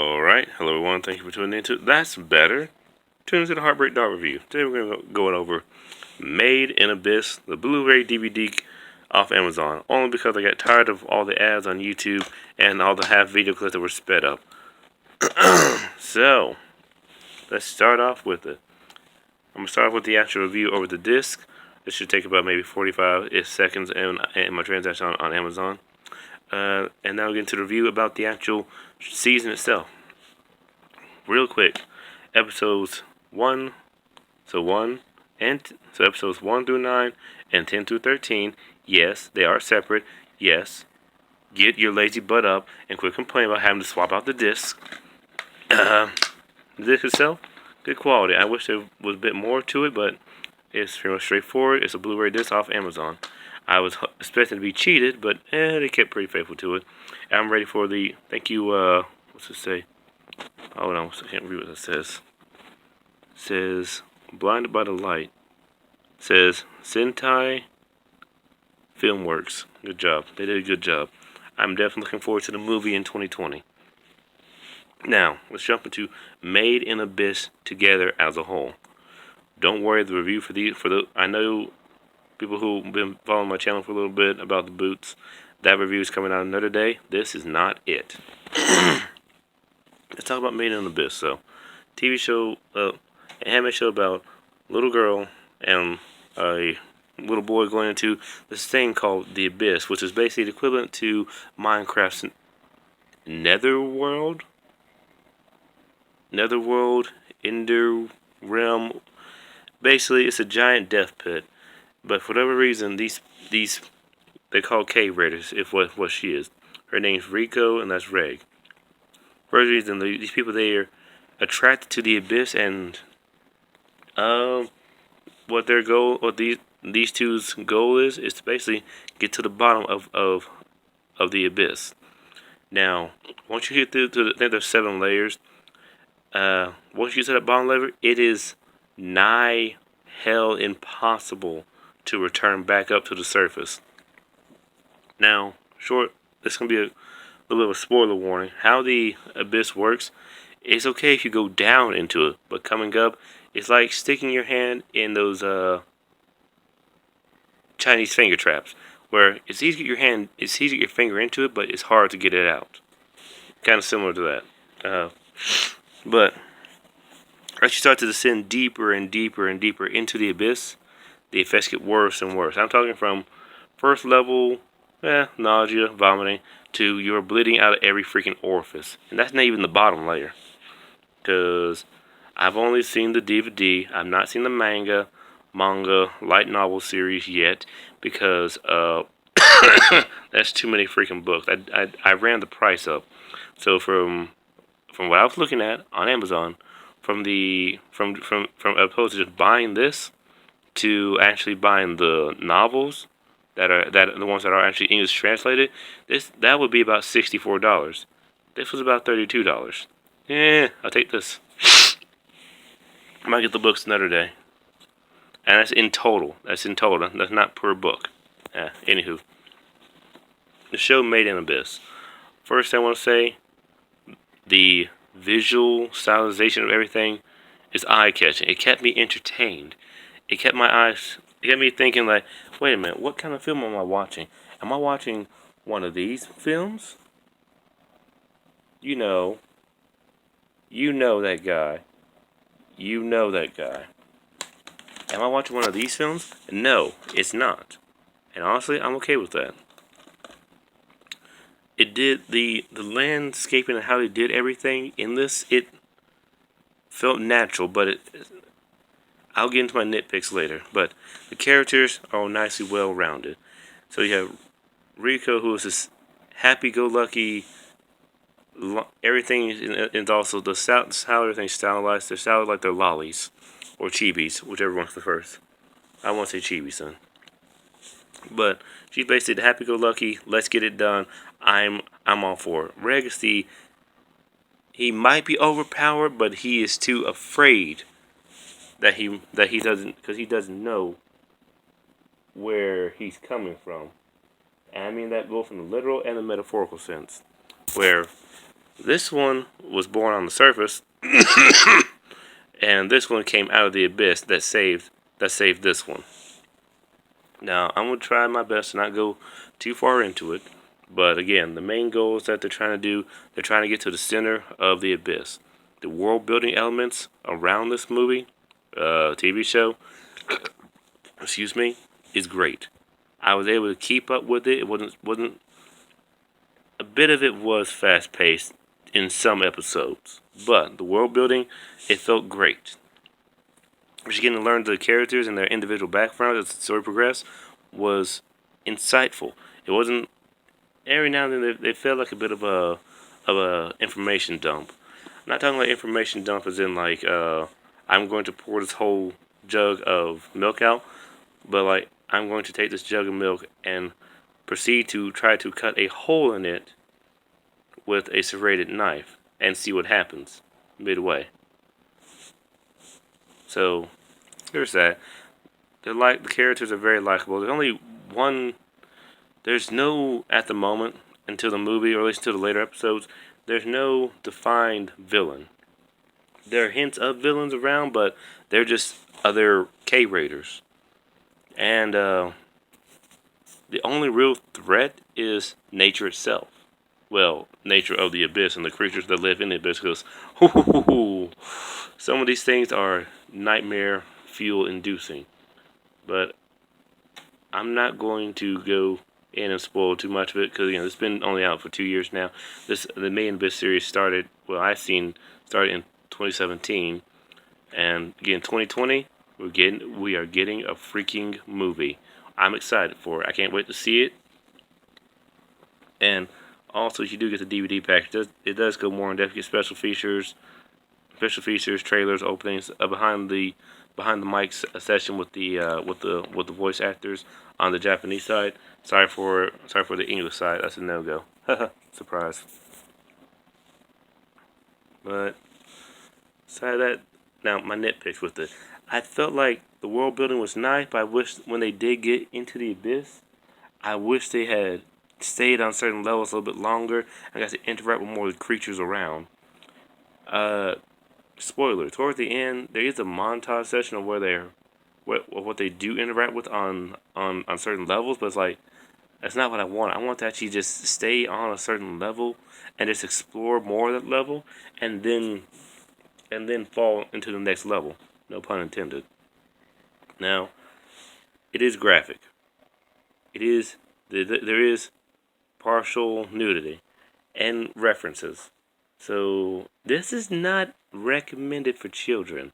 Alright, hello everyone, thank you for tuning in to That's Better. Tune into the Heartbreak Dog Review. Today we're going to go over Made in Abyss, the Blu-ray DVD off Amazon. Only because I got tired of all the ads on YouTube and all the half video clips that were sped up. So, let's start off with it. I'm going to start off with the actual review over the disc. This should take about maybe 45 seconds in my transaction on Amazon. And now we'll get into the review about the actual season itself. Real quick, episodes 1 through 9 and 10 through 13. Yes, they are separate. Yes, get your lazy butt up and quit complaining about having to swap out the disc. The disc itself, good quality. I wish there was a bit more to it, but it's pretty much straightforward. It's a Blu-ray disc off Amazon. I was expecting to be cheated, but they kept pretty faithful to it. I'm ready for the, thank you, what's it say? Hold on, I can't read what it says. It says, Blinded by the Light. It says, Sentai Filmworks. Good job. They did a good job. I'm definitely looking forward to the movie in 2020. Now, let's jump into Made in Abyss together as a whole. Don't worry, the review I know people who've been following my channel for a little bit about the boots. That review is coming out another day. This is not it. Let's talk about Made in Abyss. So, TV show, an anime show about a little girl and a little boy going into this thing called the Abyss, which is basically the equivalent to Minecraft's Netherworld, Ender Realm. Basically, it's a giant death pit. But for whatever reason, these they call cave raiders. If what she is, her name's Rico, and that's Reg. For whatever reason, these people, they are attracted to the Abyss, and what their goal, what these two's goal is to basically get to the bottom of the Abyss. Now, once you get through to I think there's 7 layers. Once you get to that bottom layer, it is nigh hell impossible to return back up to the surface. Now, this is going to be a little bit of a spoiler warning. How the Abyss works, it's okay if you go down into it, but coming up, it's like sticking your hand in those Chinese finger traps, where it's easy to get your finger into it, but it's hard to get it out. Kind of similar to that. But as you start to descend deeper and deeper and deeper into the Abyss, the effects get worse and worse. I'm talking from first level, nausea, vomiting, to you're bleeding out of every freaking orifice. And that's not even the bottom layer. Because I've only seen the DVD. I've not seen the manga, light novel series yet. Because that's too many freaking books. I ran the price up. So from what I was looking at on Amazon, from opposed to just buying this, to actually buying the novels that are the ones that are actually English translated, that would be about $64. This was about $32. I'll take this. I might get the books another day. And that's in total. That's not per book. Anywho, the show Made in Abyss. First, I want to say the visual stylization of everything is eye-catching. It kept me entertained. It kept me thinking like, wait a minute, what kind of film am I watching? Am I watching one of these films? You know that guy. Am I watching one of these films? No, it's not. And honestly, I'm okay with that. It did the landscaping and how they did everything in this, it felt natural, but I'll get into my nitpicks later, but the characters are all nicely well-rounded. So you have Rico, who is this happy-go-lucky, everything is also, how everything's stylized. They're stylized like they're lollies, or chibis, whichever one's the first. I won't say chibi, son. But she's basically the happy-go-lucky, let's get it done, I'm all for it. Reg is he might be overpowered, but he is too afraid that he doesn't, because he doesn't know where he's coming from. And I mean that both in the literal and the metaphorical sense. Where this one was born on the surface, and this one came out of the abyss that saved this one. Now, I'm going to try my best to not go too far into it, but again, the main goals that they're trying to do, they're trying to get to the center of the abyss. The world building elements around this movie, TV show, excuse me, is great. I was able to keep up with it. It wasn't a bit of it was fast paced in some episodes, but the world building, it felt great. Just getting to learn the characters and their individual backgrounds as the story progressed was insightful. It wasn't every now and then they felt like a bit of a information dump. I'm not talking like information dump as in like I'm going to pour this whole jug of milk out, but like I'm going to take this jug of milk and proceed to try to cut a hole in it with a serrated knife and see what happens midway. So there's that. The characters are very likable. There's only one. There's no at the moment until the movie, or at least until the later episodes. There's no defined villain. There are hints of villains around, but they're just other K Raiders. And the only real threat is nature itself. Well, nature of the abyss and the creatures that live in the abyss. Because some of these things are nightmare fuel inducing. But I'm not going to go in and spoil too much of it because it's been only out for 2 years now. The main Abyss series started. Well, I've seen started in 2017, and again 2020 we are getting a freaking movie. I'm excited for it. I can't wait to see it. And also, if you do get the DVD package, it does go more in depth. Get special features, trailers, openings, behind the mic session with the voice actors on the Japanese side. Sorry for the English side. That's a no-go. Surprise. But aside that, now my nitpicks with it. I felt like the world building was nice, but I wish when they did get into the abyss, I wish they had stayed on certain levels a little bit longer and got to interact with more of the creatures around. Spoiler, towards the end, there is a montage session of what they do interact with on certain levels, but it's like, that's not what I want. I want to actually just stay on a certain level and just explore more of that level, and then fall into the next level. No pun intended. Now, it is graphic. There is partial nudity and references. So this is not recommended for children.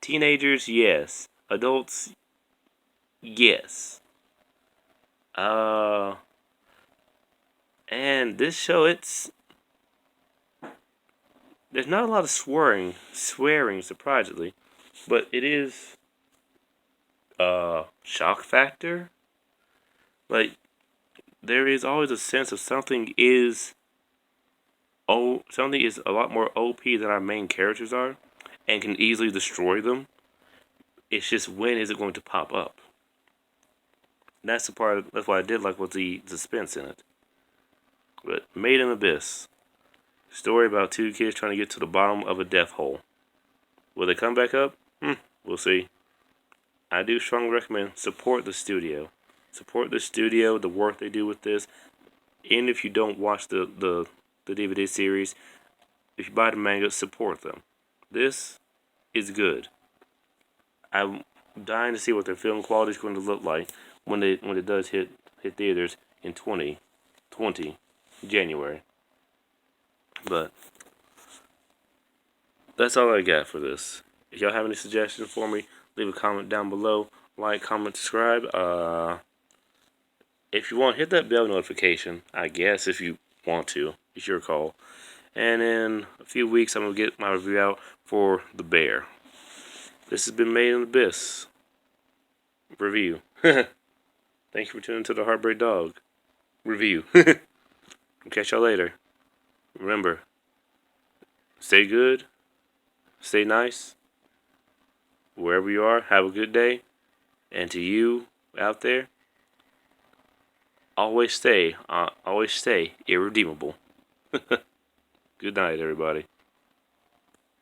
Teenagers, yes. Adults, yes. And this show, there's not a lot of swearing surprisingly, but it is shock factor. Like, there is always a sense of something is a lot more OP than our main characters are, and can easily destroy them. It's just, when is it going to pop up? And that's the part. That's what I did like, with the suspense in it. But Made in Abyss, story about two kids trying to get to the bottom of a death hole. Will they come back up? We'll see. I do strongly recommend support the studio. Support the studio, the work they do with this. And if you don't watch the DVD series, if you buy the manga, support them. This is good. I'm dying to see what their film quality is going to look like when it does hit theaters in 2020 January. But that's all I got for this. If y'all have any suggestions for me, leave a comment down below. Like, comment, subscribe. If you want, hit that bell notification, I guess, if you want to. It's your call. And in a few weeks, I'm going to get my review out for The Bear. This has been Made in the Abyss review. Thank you for tuning to the Heartbreak Dog review. I'll catch y'all later. Remember, stay good, stay nice, wherever you are, have a good day. And to you out there, always stay irredeemable. Good night, everybody.